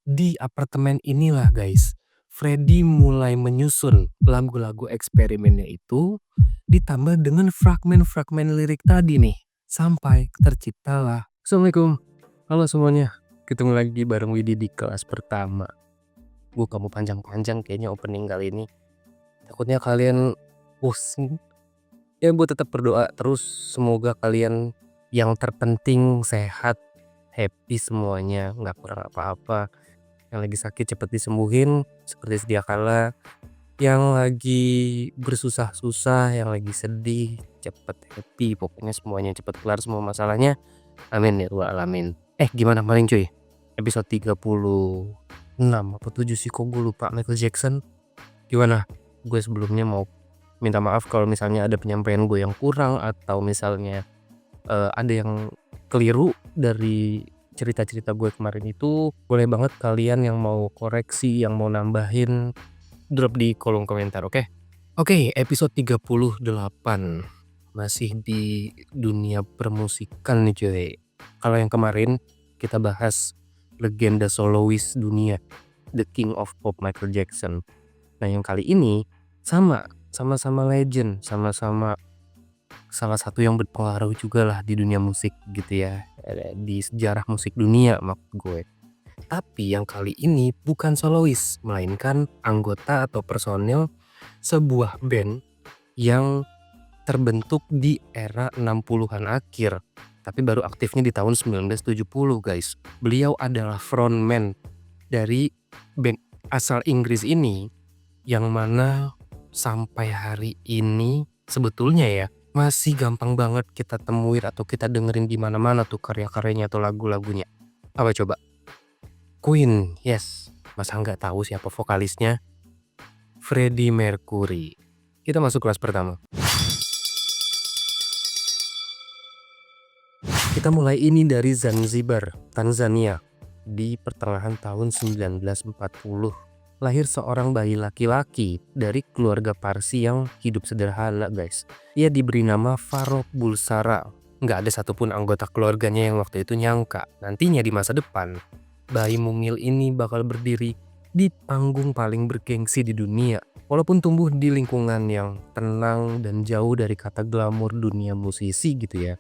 Di apartemen inilah guys, Freddy mulai menyusun lagu-lagu eksperimennya itu ditambah dengan fragmen-fragmen lirik tadi nih, sampai terciptalah. Assalamualaikum, halo semuanya, ketemu lagi bareng Widi di kelas pertama. Kamu panjang-panjang kayaknya opening kali ini. Takutnya kalian bosen. Ya gue tetap berdoa terus, semoga kalian yang terpenting sehat, happy semuanya, nggak kurang apa-apa. Yang lagi sakit cepet disembuhin seperti sedia kala. Yang lagi bersusah-susah, yang lagi sedih cepet happy. Pokoknya semuanya cepet kelar semua masalahnya. Amin ya rabbal alamin. Gimana paling cuy? Episode 36 apa 7 sih, kok gue lupa. Michael Jackson. Gimana? Gue sebelumnya mau minta maaf kalau misalnya ada penyampaian gue yang kurang, atau misalnya ada yang keliru dari cerita-cerita gue kemarin itu. Boleh banget kalian yang mau koreksi, yang mau nambahin, drop di kolom komentar, oke? Oke, episode 38. Masih di dunia permusikan nih cuy. Kalau yang kemarin kita bahas legenda solois dunia, The King of Pop Michael Jackson. Nah yang kali ini sama-sama legend, sama-sama salah satu yang berpengaruh juga lah di dunia musik gitu ya, di sejarah musik dunia maksud gue. Tapi yang kali ini bukan solois, melainkan anggota atau personil sebuah band yang terbentuk di era 60-an akhir, tapi baru aktifnya di tahun 1970 guys. Beliau adalah frontman dari band asal Inggris ini, yang mana sampai hari ini sebetulnya ya masih gampang banget kita temuin atau kita dengerin di mana-mana tuh karya-karyanya atau lagu-lagunya. Apa coba? Queen, yes. Masa nggak tahu siapa vokalisnya? Freddie Mercury. Kita masuk kelas pertama. Kita mulai ini dari Zanzibar, Tanzania. Di pertengahan tahun 1940. Lahir seorang bayi laki-laki dari keluarga Parsi yang hidup sederhana guys. Ia diberi nama Farouk Bulsara. Nggak ada satupun anggota keluarganya yang waktu itu nyangka nantinya di masa depan bayi mungil ini bakal berdiri di panggung paling bergengsi di dunia. Walaupun tumbuh di lingkungan yang tenang dan jauh dari kata glamor dunia musisi gitu ya,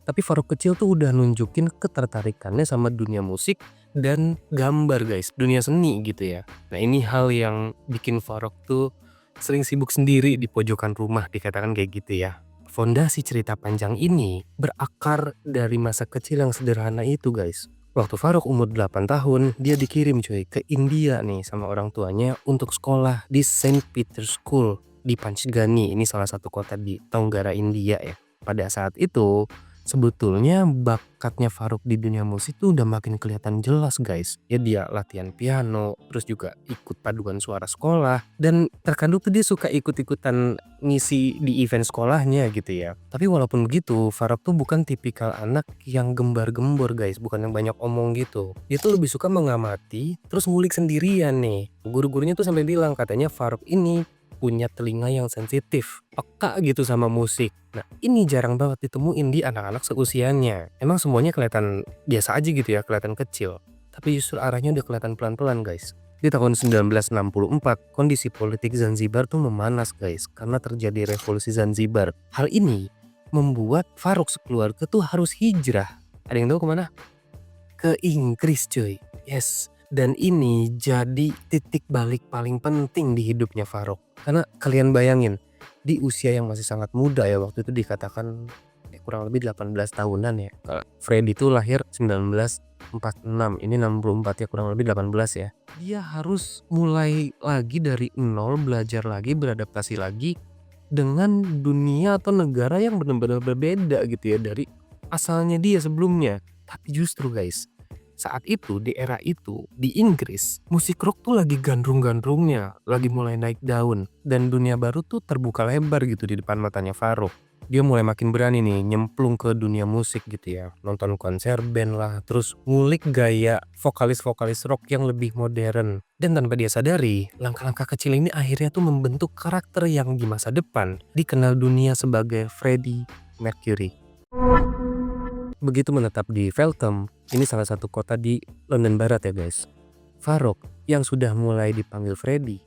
tapi Farouk kecil tuh udah nunjukin ketertarikannya sama dunia musik dan gambar guys, dunia seni gitu ya. Nah ini hal yang bikin Farouk tuh sering sibuk sendiri di pojokan rumah, dikatakan kayak gitu ya. Fondasi cerita panjang ini berakar dari masa kecil yang sederhana itu guys. Waktu Farouk umur 8 tahun, dia dikirim cuy ke India nih sama orang tuanya untuk sekolah di Saint Peter's School di Panchgani. Ini salah satu kota di Tenggara India ya. Pada saat itu sebetulnya bakatnya Farouk di dunia musik tuh udah makin kelihatan jelas guys. Ya dia latihan piano, terus juga ikut paduan suara sekolah, dan terkadang tuh dia suka ikut-ikutan ngisi di event sekolahnya gitu ya. Tapi walaupun begitu, Farouk tuh bukan tipikal anak yang gembar-gembor guys, bukan yang banyak omong gitu. Dia tuh lebih suka mengamati, terus ngulik sendirian nih. Guru-gurunya tuh sampai bilang katanya Farouk ini punya telinga yang sensitif, peka gitu sama musik. Nah ini jarang banget ditemuin di anak-anak seusianya. Emang semuanya kelihatan biasa aja gitu ya, kelihatan kecil, tapi justru arahnya udah kelihatan pelan-pelan guys. Di tahun 1964, kondisi politik Zanzibar tuh memanas guys, karena terjadi revolusi Zanzibar. Hal ini membuat Farouk sekeluarga tuh harus hijrah. Ada yang tahu kemana? Ke Inggris cuy. Yes. Dan ini jadi titik balik paling penting di hidupnya Farouk. Karena kalian bayangin, di usia yang masih sangat muda ya, waktu itu dikatakan kurang lebih 18 tahunan ya. Freddy itu lahir 1946, ini 64 ya, kurang lebih 18 ya. Dia harus mulai lagi dari nol, belajar lagi, beradaptasi lagi dengan dunia atau negara yang benar-benar berbeda gitu ya dari asalnya dia sebelumnya. Tapi justru guys, saat itu, di era itu, di Inggris, musik rock tuh lagi gandrung-gandrungnya, lagi mulai naik daun. Dan dunia baru tuh terbuka lebar gitu di depan matanya Farouk. Dia mulai makin berani nih nyemplung ke dunia musik gitu ya. Nonton konser band lah, terus ngulik gaya vokalis-vokalis rock yang lebih modern. Dan tanpa dia sadari, langkah-langkah kecil ini akhirnya tuh membentuk karakter yang di masa depan dikenal dunia sebagai Freddie Mercury. Begitu menetap di Feltham, ini salah satu kota di London Barat ya guys. Farouk yang sudah mulai dipanggil Freddy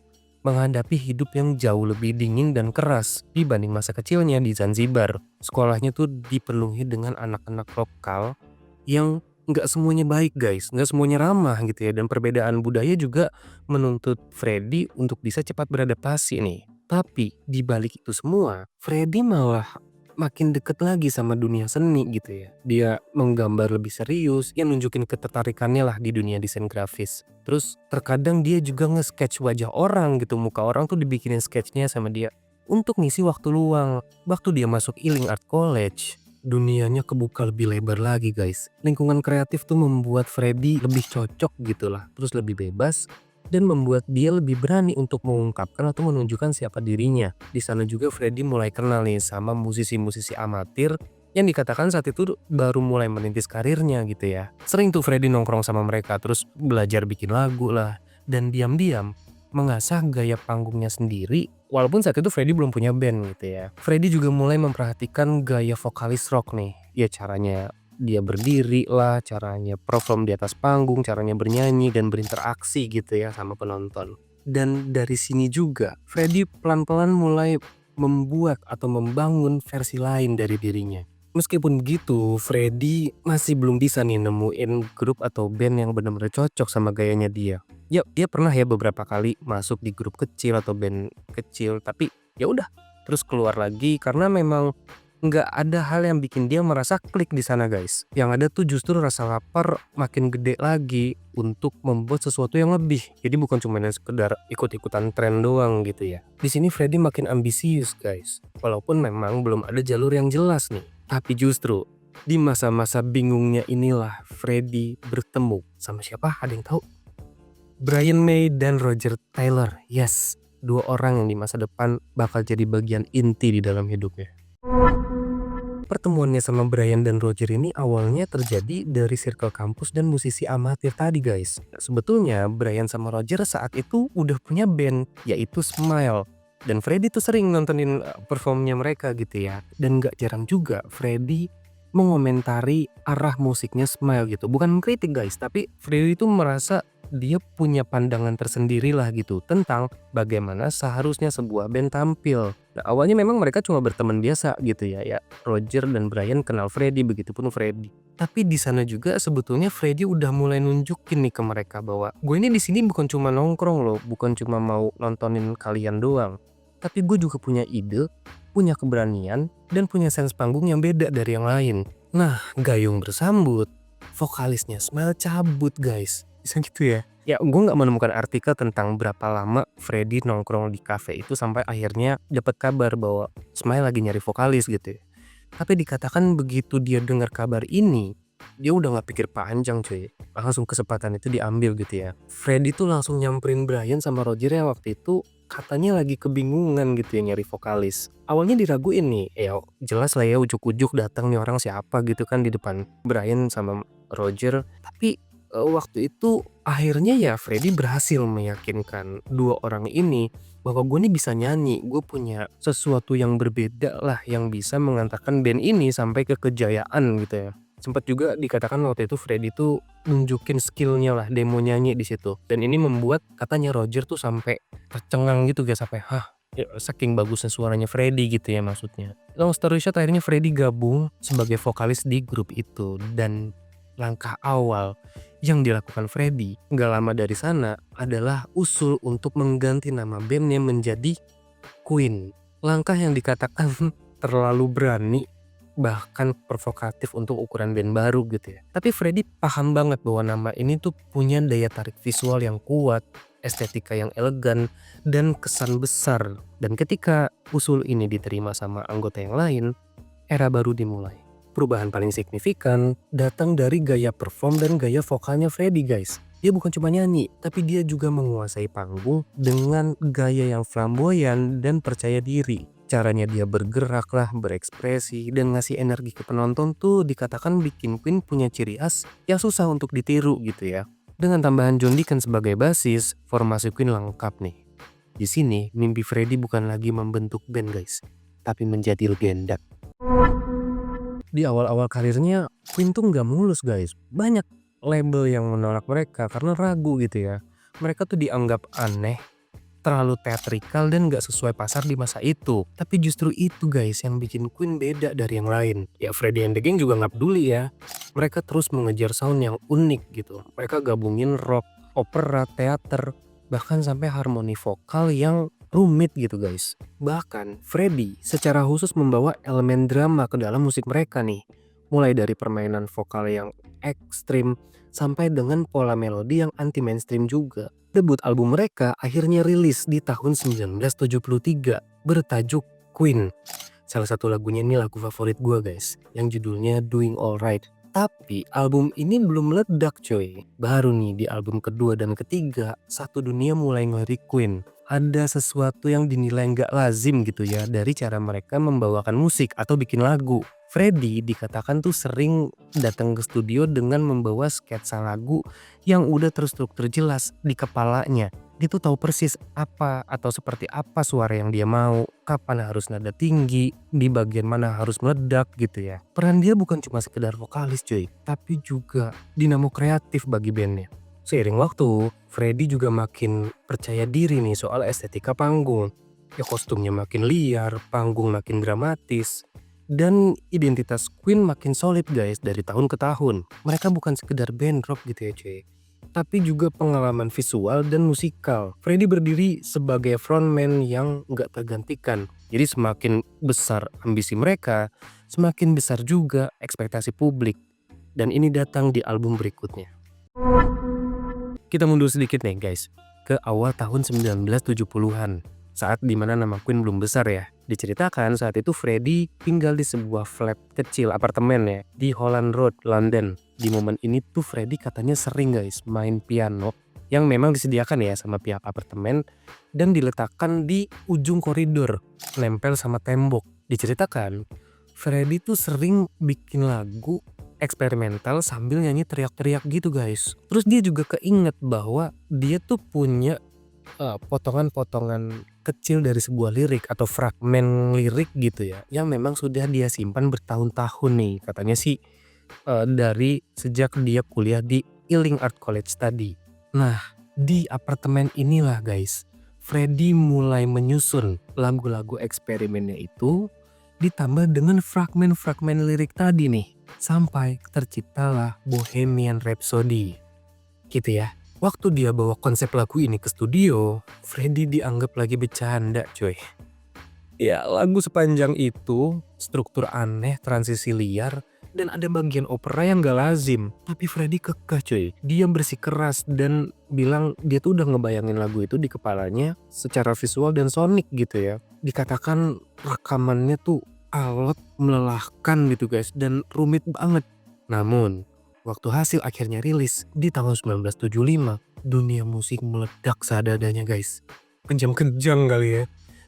menghadapi hidup yang jauh lebih dingin dan keras dibanding masa kecilnya di Zanzibar. Sekolahnya tuh dipenuhi dengan anak-anak lokal yang nggak semuanya baik guys, nggak semuanya ramah gitu ya. Dan perbedaan budaya juga menuntut Freddy untuk bisa cepat beradaptasi nih. Tapi di balik itu semua, Freddy malah makin deket lagi sama dunia seni gitu ya. Dia menggambar lebih serius, ya nunjukin ketertarikannya lah di dunia desain grafis. Terus terkadang dia juga nge-sketch wajah orang gitu, muka orang tuh dibikinin sketchnya sama dia untuk ngisi waktu luang. Waktu dia masuk Ealing Art College, dunianya kebuka lebih lebar lagi guys. Lingkungan kreatif tuh membuat Freddy lebih cocok gitu lah, terus lebih bebas dan membuat dia lebih berani untuk mengungkapkan atau menunjukkan siapa dirinya. Di sana juga Freddy mulai kenal nih sama musisi-musisi amatir yang dikatakan saat itu baru mulai merintis karirnya gitu ya. Sering tuh Freddy nongkrong sama mereka, terus belajar bikin lagu lah, dan diam-diam mengasah gaya panggungnya sendiri. Walaupun saat itu Freddy belum punya band gitu ya. Freddy juga mulai memperhatikan gaya vokalis rock nih. Ya caranya dia berdiri lah, caranya perform di atas panggung, caranya bernyanyi dan berinteraksi gitu ya sama penonton. Dan dari sini juga Freddy pelan-pelan mulai membuat atau membangun versi lain dari dirinya. Meskipun begitu, Freddy masih belum bisa nih nemuin grup atau band yang benar-benar cocok sama gayanya dia. Ya, dia pernah ya beberapa kali masuk di grup kecil atau band kecil, tapi ya udah terus keluar lagi karena memang nggak ada hal yang bikin dia merasa klik di sana guys. Yang ada tuh justru rasa lapar makin gede lagi untuk membuat sesuatu yang lebih. Jadi bukan cuma sekedar ikut-ikutan tren doang gitu ya. Di sini Freddy makin ambisius guys. Walaupun memang belum ada jalur yang jelas nih. Tapi justru di masa-masa bingungnya inilah Freddy bertemu sama siapa? Ada yang tahu? Brian May dan Roger Taylor. Yes, dua orang yang di masa depan bakal jadi bagian inti di dalam hidupnya. Pertemuannya sama Brian dan Roger ini awalnya terjadi dari circle kampus dan musisi amatir tadi guys. Sebetulnya Brian sama Roger saat itu udah punya band yaitu Smile. Dan Freddy tuh sering nontonin performnya mereka gitu ya. Dan gak jarang juga Freddy mengomentari arah musiknya Smile gitu. Bukan kritik guys, tapi Freddy tuh merasa dia punya pandangan tersendiri lah gitu tentang bagaimana seharusnya sebuah band tampil. Nah, awalnya memang mereka cuma berteman biasa gitu ya. Roger dan Brian kenal Freddy, begitupun Freddy. Tapi di sana juga sebetulnya Freddy udah mulai nunjukin nih ke mereka bahwa gue ini di sini bukan cuma nongkrong loh, bukan cuma mau nontonin kalian doang. Tapi gue juga punya ide, punya keberanian, dan punya sense panggung yang beda dari yang lain. Nah, gayung bersambut, vokalisnya Smile cabut guys. Bisa gitu ya? Ya, gue nggak menemukan artikel tentang berapa lama Freddy nongkrong di cafe itu sampai akhirnya dapat kabar bahwa Smile lagi nyari vokalis gitu ya. Tapi dikatakan begitu dia dengar kabar ini, dia udah nggak pikir panjang cuy. Langsung kesempatan itu diambil gitu ya. Freddy tuh langsung nyamperin Brian sama Roger ya waktu itu katanya lagi kebingungan gitu ya nyari vokalis. Awalnya diraguin nih, ya jelas lah ya ujuk-ujuk datang nih orang siapa gitu kan di depan Brian sama Roger. Tapi waktu itu akhirnya ya Freddy berhasil meyakinkan dua orang ini bahwa gue nih bisa nyanyi, gue punya sesuatu yang berbeda lah yang bisa mengantarkan band ini sampai ke kejayaan gitu ya. Sempat juga dikatakan waktu itu Freddy tuh nunjukin skillnya lah demo nyanyi di situ. Dan ini membuat katanya Roger tuh sampai tercengang gitu guys, sampai ya, saking bagusnya suaranya Freddy gitu ya maksudnya. Long story short, akhirnya Freddy gabung sebagai vokalis di grup itu. Dan langkah awal yang dilakukan Freddy gak lama dari sana adalah usul untuk mengganti nama bandnya menjadi Queen. Langkah yang dikatakan terlalu berani, bahkan provokatif untuk ukuran band baru gitu ya. Tapi Freddy paham banget bahwa nama ini tuh punya daya tarik visual yang kuat, estetika yang elegan, dan kesan besar. Dan ketika usul ini diterima sama anggota yang lain, era baru dimulai. Perubahan paling signifikan datang dari gaya perform dan gaya vokalnya Freddy guys. Dia bukan cuma nyanyi, tapi dia juga menguasai panggung dengan gaya yang flamboyan dan percaya diri. Caranya dia bergerak lah, berekspresi, dan ngasih energi ke penonton tuh dikatakan bikin Queen punya ciri khas yang susah untuk ditiru gitu ya. Dengan tambahan John Deacon sebagai basis, formasi Queen lengkap nih. Di sini, mimpi Freddy bukan lagi membentuk band guys, tapi menjadi legenda. Di awal-awal karirnya, Queen tuh nggak mulus guys. Banyak label yang menolak mereka karena ragu gitu ya. Mereka tuh dianggap aneh, terlalu teatrikal dan gak sesuai pasar di masa itu. Tapi justru itu guys yang bikin Queen beda dari yang lain. Ya Freddie and the Gang juga gak peduli ya. Mereka terus mengejar sound yang unik gitu. Mereka gabungin rock, opera, teater, bahkan sampai harmoni vokal yang rumit gitu guys. Bahkan Freddie secara khusus membawa elemen drama ke dalam musik mereka nih. Mulai dari permainan vokal yang ekstrim sampai dengan pola melodi yang anti mainstream juga. Debut album mereka akhirnya rilis di tahun 1973 bertajuk Queen. Salah satu lagunya ini lagu favorit gue guys, yang judulnya Doing Alright. Tapi album ini belum meledak coy. Baru nih di album kedua dan ketiga, satu dunia mulai ngelirik Queen. Ada sesuatu yang dinilai nggak lazim gitu ya dari cara mereka membawakan musik atau bikin lagu. Freddie dikatakan tuh sering datang ke studio dengan membawa sketsa lagu yang udah terstruktur jelas di kepalanya. Dia tuh tahu persis apa atau seperti apa suara yang dia mau, kapan harus nada tinggi, di bagian mana harus meledak gitu ya. Peran dia bukan cuma sekedar vokalis cuy, tapi juga dinamo kreatif bagi bandnya. Seiring waktu, Freddie juga makin percaya diri nih soal estetika panggung. Ya kostumnya makin liar, panggung makin dramatis, dan identitas Queen makin solid guys dari tahun ke tahun. Mereka bukan sekedar band rock gitu ya cuy, tapi juga pengalaman visual dan musikal. Freddie berdiri sebagai frontman yang nggak tergantikan. Jadi semakin besar ambisi mereka, semakin besar juga ekspektasi publik. Dan ini datang di album berikutnya. Kita mundur sedikit nih guys, ke awal tahun 1970-an. Saat dimana nama Queen belum besar ya. Diceritakan saat itu Freddie tinggal di sebuah flat kecil apartemen ya di Holland Road, London. Di momen ini tuh Freddie katanya sering guys main piano yang memang disediakan ya sama pihak apartemen dan diletakkan di ujung koridor, nempel sama tembok. Diceritakan Freddie tuh sering bikin lagu eksperimental sambil nyanyi teriak-teriak gitu guys. Terus dia juga keinget bahwa dia tuh punya potongan-potongan kecil dari sebuah lirik atau fragmen lirik gitu ya, yang memang sudah dia simpan bertahun-tahun nih. Katanya sih dari sejak dia kuliah di Ealing Art College tadi. Nah, di apartemen inilah guys, Freddie mulai menyusun lagu-lagu eksperimennya itu ditambah dengan fragmen-fragmen lirik tadi nih. Sampai terciptalah Bohemian Rhapsody. Gitu ya. Waktu dia bawa konsep lagu ini ke studio, Freddie dianggap lagi bercanda coy. Ya lagu sepanjang itu, struktur aneh, transisi liar, dan ada bagian opera yang gak lazim. Tapi Freddie kekeh coy. Dia bersikeras dan bilang dia tuh udah ngebayangin lagu itu di kepalanya secara visual dan sonik gitu ya. Dikatakan rekamannya tuh alot, melelahkan gitu guys, dan rumit banget. Namun, waktu hasil akhirnya rilis di tahun 1975, dunia musik meledak seadanya guys. Kejam-kejang kali ya.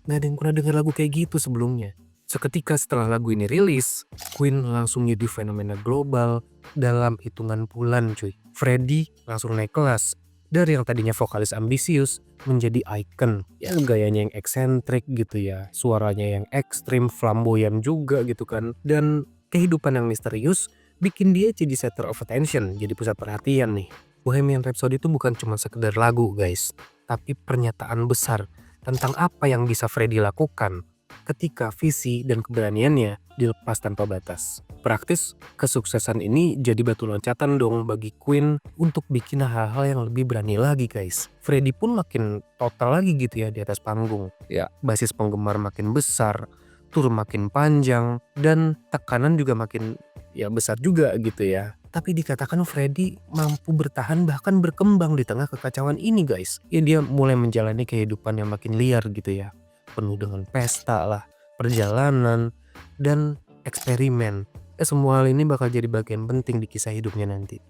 Nggak ada yang pernah dengar lagu kayak gitu sebelumnya. Seketika setelah lagu ini rilis, Queen langsung jadi fenomena global dalam hitungan bulan cuy. Freddie langsung naik kelas. Dari yang tadinya vokalis ambisius menjadi icon. Ya gayanya yang eksentrik gitu ya. Suaranya yang ekstrim, flamboyan juga gitu kan. Dan kehidupan yang misterius bikin dia jadi center of attention, jadi pusat perhatian nih. Bohemian Rhapsody itu bukan cuma sekedar lagu guys, tapi pernyataan besar tentang apa yang bisa Freddie lakukan ketika visi dan keberaniannya dilepas tanpa batas. Praktis, kesuksesan ini jadi batu loncatan dong bagi Queen untuk bikin hal-hal yang lebih berani lagi guys. Freddie pun makin total lagi gitu ya di atas panggung. Ya, basis penggemar makin besar, tur makin panjang, dan tekanan juga makin ya besar juga gitu ya. Tapi dikatakan Freddie mampu bertahan bahkan berkembang di tengah kekacauan ini guys. Ya dia mulai menjalani kehidupan yang makin liar gitu ya. Penuh dengan pesta lah, perjalanan, dan eksperimen. Semua hal ini bakal jadi bagian penting di kisah hidupnya nanti.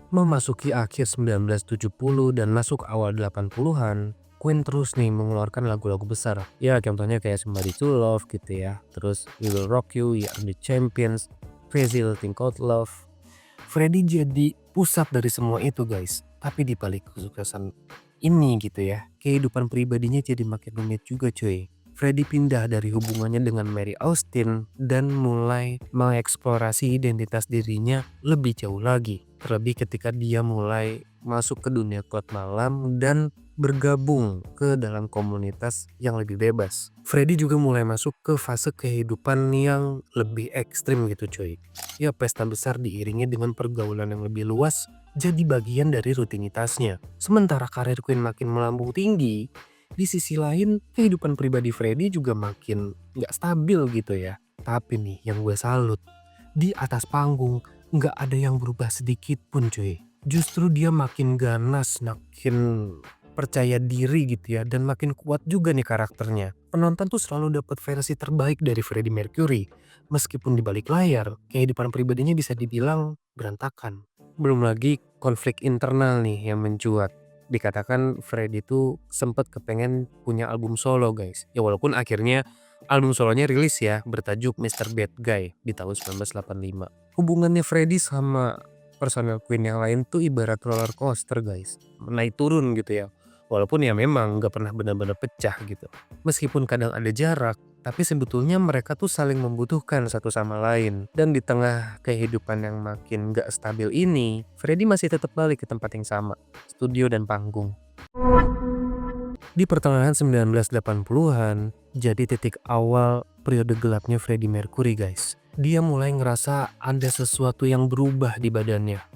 Memasuki akhir 1970 dan masuk awal 80-an, Queen terus nih mengeluarkan lagu-lagu besar. Ya contohnya kayak Somebody to Love gitu ya. Terus We Will Rock You, We Are The Champions, Crazy Little Thing Called Love. Freddie jadi pusat dari semua itu guys. Tapi di balik kesuksesan ini gitu ya, kehidupan pribadinya jadi makin rumit juga cuy. Freddie pindah dari hubungannya dengan Mary Austin dan mulai mengeksplorasi identitas dirinya lebih jauh lagi. Terlebih ketika dia mulai masuk ke dunia klub malam dan bergabung ke dalam komunitas yang lebih bebas. Freddie juga mulai masuk ke fase kehidupan yang lebih ekstrim gitu cuy. Ya, pesta besar diiringi dengan pergaulan yang lebih luas jadi bagian dari rutinitasnya. Sementara karir Queen makin melambung tinggi, di sisi lain kehidupan pribadi Freddie juga makin gak stabil gitu ya. Tapi nih yang gue salut, di atas panggung gak ada yang berubah sedikit pun cuy. Justru dia makin ganas, makin percaya diri gitu ya, dan makin kuat juga nih karakternya. Penonton tuh selalu dapat versi terbaik dari Freddie Mercury. Meskipun di balik layar, kehidupan pribadinya bisa dibilang berantakan. Belum lagi konflik internal nih yang mencuat. Dikatakan Freddie tuh sempat kepengen punya album solo guys. Ya walaupun akhirnya album solonya rilis ya, bertajuk Mr. Bad Guy di tahun 1985. Hubungannya Freddie sama personel Queen yang lain tuh ibarat roller coaster guys, naik turun gitu ya. Walaupun ya memang gak pernah benar-benar pecah gitu. Meskipun kadang ada jarak, tapi sebetulnya mereka tuh saling membutuhkan satu sama lain. Dan di tengah kehidupan yang makin gak stabil ini, Freddie masih tetap balik ke tempat yang sama, studio dan panggung. Di pertengahan 1980-an, jadi titik awal periode gelapnya Freddie Mercury guys. Dia mulai ngerasa ada sesuatu yang berubah di badannya.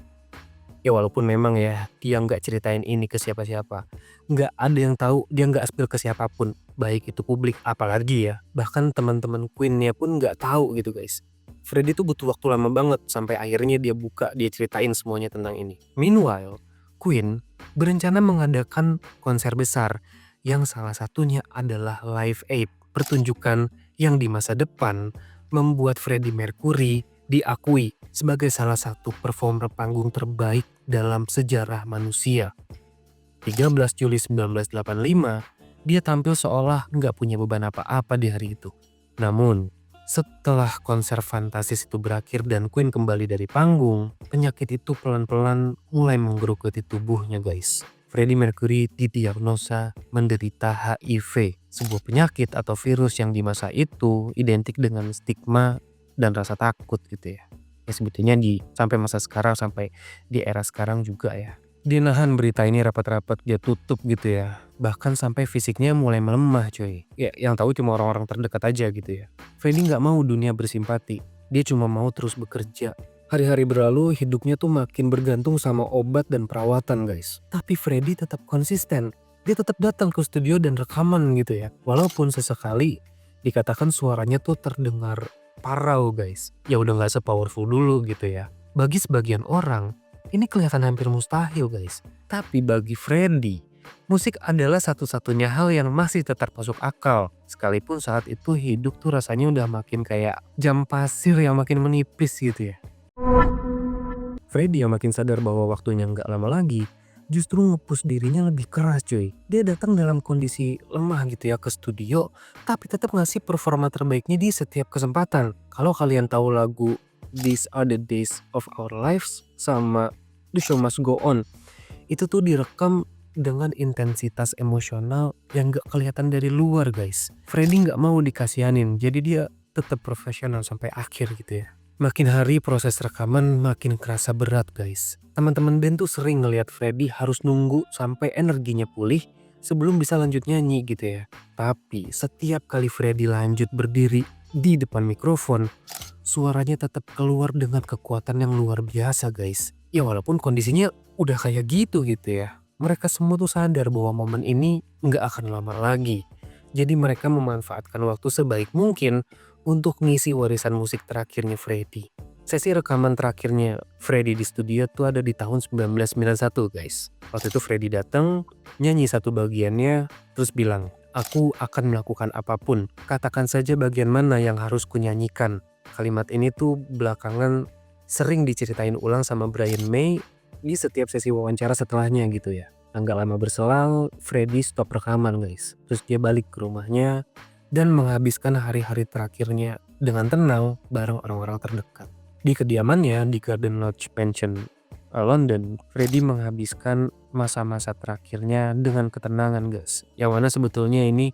Ya walaupun memang ya dia nggak ceritain ini ke siapa-siapa. Nggak ada yang tahu, dia nggak spill ke siapapun. Baik itu publik apalagi ya. Bahkan teman-teman Queen-nya pun nggak tahu gitu guys. Freddie tuh butuh waktu lama banget sampai akhirnya dia buka, dia ceritain semuanya tentang ini. Meanwhile, Queen berencana mengadakan konser besar yang salah satunya adalah Live Aid, pertunjukan yang di masa depan membuat Freddie Mercury diakui sebagai salah satu performer panggung terbaik dalam sejarah manusia. 13 Juli 1985, dia tampil seolah nggak punya beban apa-apa di hari itu. Namun, setelah konser fantastis itu berakhir dan Queen kembali dari panggung, penyakit itu pelan-pelan mulai menggerogoti tubuhnya guys. Freddie Mercury didiagnosa menderita HIV, sebuah penyakit atau virus yang di masa itu identik dengan stigma dan rasa takut gitu ya. Ya sebetulnya sampai masa sekarang, sampai di era sekarang juga ya. Dia nahan berita ini rapat-rapat, dia tutup gitu ya. Bahkan sampai fisiknya mulai melemah cuy. Ya yang tahu cuma orang-orang terdekat aja gitu ya. Freddie nggak mau dunia bersimpati. Dia cuma mau terus bekerja. Hari-hari berlalu, hidupnya tuh makin bergantung sama obat dan perawatan guys. Tapi Freddie tetap konsisten. Dia tetap datang ke studio dan rekaman gitu ya. Walaupun sesekali dikatakan suaranya tuh terdengar parau guys. Ya udah gak sepowerful dulu gitu ya. Bagi sebagian orang, ini kelihatan hampir mustahil guys. Tapi bagi Freddie, musik adalah satu-satunya hal yang masih tetap masuk akal. Sekalipun saat itu hidup tuh rasanya udah makin kayak jam pasir yang makin menipis gitu ya. Freddie yang makin sadar bahwa waktunya nggak lama lagi, justru nge-push dirinya lebih keras cuy. Dia datang dalam kondisi lemah gitu ya ke studio, tapi tetap ngasih performa terbaiknya di setiap kesempatan. Kalau kalian tahu lagu These Are The Days Of Our Lives sama The Show Must Go On, itu tuh direkam dengan intensitas emosional yang gak kelihatan dari luar guys. Freddie gak mau dikasihanin, jadi dia tetap profesional sampai akhir gitu ya. Makin hari proses rekaman makin kerasa berat guys. Teman-teman band tuh sering ngelihat Freddie harus nunggu sampai energinya pulih sebelum bisa lanjut nyanyi gitu ya. Tapi setiap kali Freddie lanjut berdiri di depan mikrofon, suaranya tetap keluar dengan kekuatan yang luar biasa guys. Ya walaupun kondisinya udah kayak gitu ya. Mereka semua tuh sadar bahwa momen ini nggak akan lama lagi. Jadi mereka memanfaatkan waktu sebaik mungkin untuk ngisi warisan musik terakhirnya Freddie. Sesi rekaman terakhirnya Freddie di studio tuh ada di tahun 1991 guys. Waktu itu Freddie datang, nyanyi satu bagiannya, terus bilang, "Aku akan melakukan apapun, katakan saja bagian mana yang harus kunyanyikan." Kalimat ini tuh belakangan sering diceritain ulang sama Brian May di setiap sesi wawancara setelahnya gitu ya. Nggak lama berselang, Freddie stop rekaman guys. Terus dia balik ke rumahnya dan menghabiskan hari-hari terakhirnya dengan tenang bareng orang-orang terdekat. Di kediamannya di Garden Lodge Mansion, London, Freddie menghabiskan masa-masa terakhirnya dengan ketenangan guys. Yang mana sebetulnya ini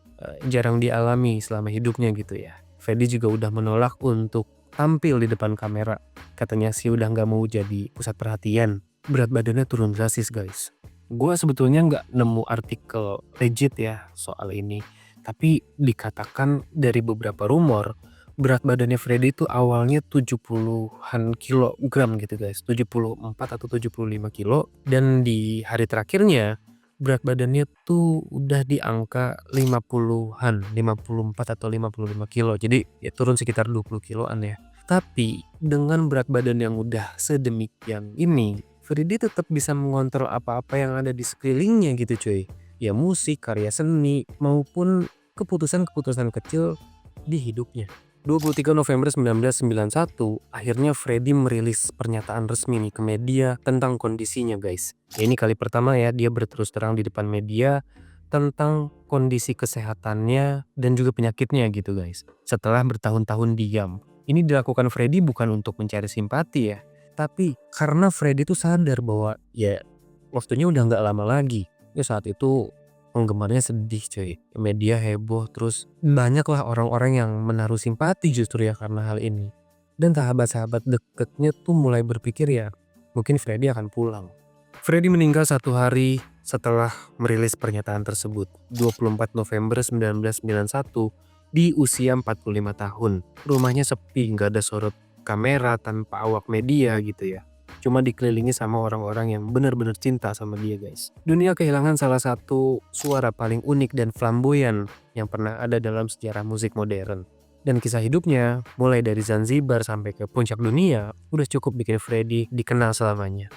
jarang dialami selama hidupnya gitu ya. Freddy juga udah menolak untuk tampil di depan kamera. Katanya sih udah nggak mau jadi pusat perhatian. Berat badannya turun drastis guys. Gua sebetulnya nggak nemu artikel legit ya soal ini. Tapi dikatakan dari beberapa rumor, berat badannya Freddy itu awalnya 70-an kilogram gitu guys. 74 atau 75 kilo. Dan di hari terakhirnya berat badannya tuh udah di angka 50-an, 54 atau 55 kilo. Jadi ya turun sekitar 20 kiloan ya. Tapi dengan berat badan yang udah sedemikian ini, Freddy tetap bisa mengontrol apa-apa yang ada di sekelilingnya gitu cuy. Ya musik, karya seni, maupun keputusan-keputusan kecil di hidupnya. 23 November 1991, akhirnya Freddy merilis pernyataan resmi nih ke media tentang kondisinya guys. Ya, ini kali pertama ya dia berterus terang di depan media tentang kondisi kesehatannya dan juga penyakitnya gitu guys. Setelah bertahun-tahun diam. Ini dilakukan Freddy bukan untuk mencari simpati ya, tapi karena Freddy tuh sadar bahwa ya waktunya udah nggak lama lagi. Ya saat itu penggemarnya sedih cuy, media heboh, terus banyaklah orang-orang yang menaruh simpati justru ya karena hal ini. Dan sahabat-sahabat deketnya tuh mulai berpikir ya mungkin Freddy akan pulang. Freddy meninggal 1 hari setelah merilis pernyataan tersebut, 24 November 1991 di usia 45 tahun. Rumahnya sepi, nggak ada sorot kamera, tanpa awak media gitu ya. Cuma dikelilingi sama orang-orang yang benar-benar cinta sama dia guys. Dunia kehilangan salah satu suara paling unik dan flamboyan yang pernah ada dalam sejarah musik modern. Dan kisah hidupnya, mulai dari Zanzibar sampai ke puncak dunia, udah cukup bikin Freddy dikenal selamanya.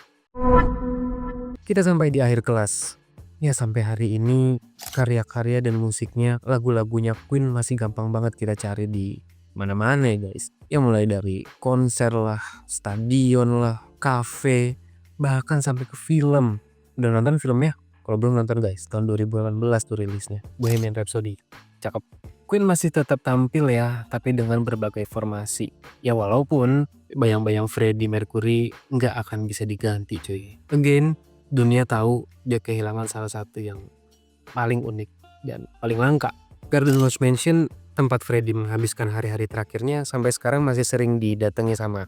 Kita sampai di akhir kelas. Ya sampai hari ini karya-karya dan musiknya, lagu-lagunya Queen masih gampang banget kita cari di mana-mana ya guys. Ya mulai dari konser lah, stadion lah, kafe, bahkan sampai ke film. Udah nonton filmnya? Kalau belum nonton guys, tahun 2018 tuh rilisnya, Bohemian Rhapsody. Cakep. Queen masih tetap tampil ya, tapi dengan berbagai formasi. Ya walaupun bayang-bayang Freddie Mercury nggak akan bisa diganti cuy. Again, dunia tahu dia kehilangan salah satu yang paling unik dan paling langka. Garden Lodge Mansion, tempat Freddie menghabiskan hari-hari terakhirnya, sampai sekarang masih sering didatangi sama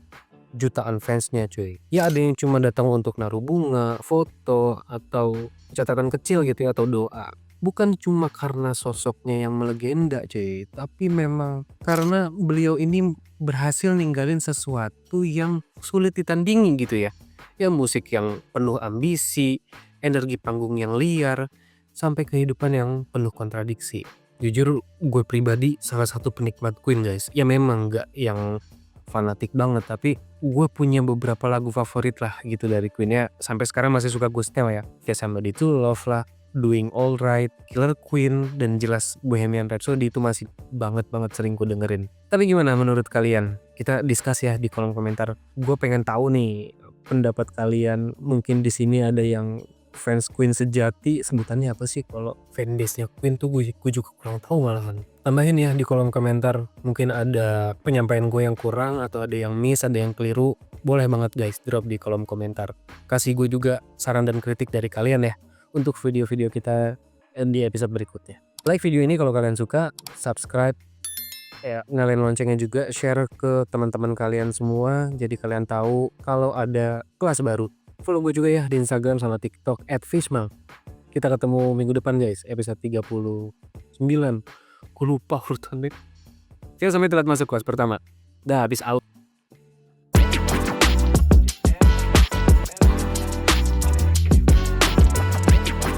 jutaan fansnya cuy. Ya ada yang cuma datang untuk naruh bunga, foto, atau catatan kecil gitu ya, atau doa. Bukan cuma karena sosoknya yang melegenda cuy, tapi memang karena beliau ini berhasil ninggalin sesuatu yang sulit ditandingi gitu ya. Ya musik yang penuh ambisi, energi panggung yang liar, sampai kehidupan yang penuh kontradiksi. Jujur gue pribadi salah satu penikmat Queen guys. Ya memang gak yang fanatik banget, tapi gue punya beberapa lagu favorit lah gitu dari Queen ya. Sampai sekarang masih suka gue setel ya. Kayak Somebody to Love lah, Doing Alright, Killer Queen, dan jelas Bohemian Rhapsody itu masih banget sering gue dengerin. Tapi gimana menurut kalian? Kita discuss ya di kolom komentar. Gue pengen tahu nih pendapat kalian. Mungkin di sini ada yang fans Queen sejati, sebutannya apa sih kalau fanbase-nya Queen tuh gue juga kurang tahu malahan. Tambahin ya di kolom komentar, mungkin ada penyampaian gue yang kurang atau ada yang miss, ada yang keliru, boleh banget guys drop di kolom komentar. Kasih gue juga saran dan kritik dari kalian ya untuk video-video kita di episode berikutnya. Like video ini kalau kalian suka, subscribe, ya nyalain loncengnya juga, share ke teman-teman kalian semua jadi kalian tahu kalau ada kelas baru. Follow gue juga ya di Instagram sama TikTok @fishmal. Kita ketemu minggu depan guys, episode 39. Gue lupa urutannya. Jangan sampai telat masuk kelas pertama. Dah habis out.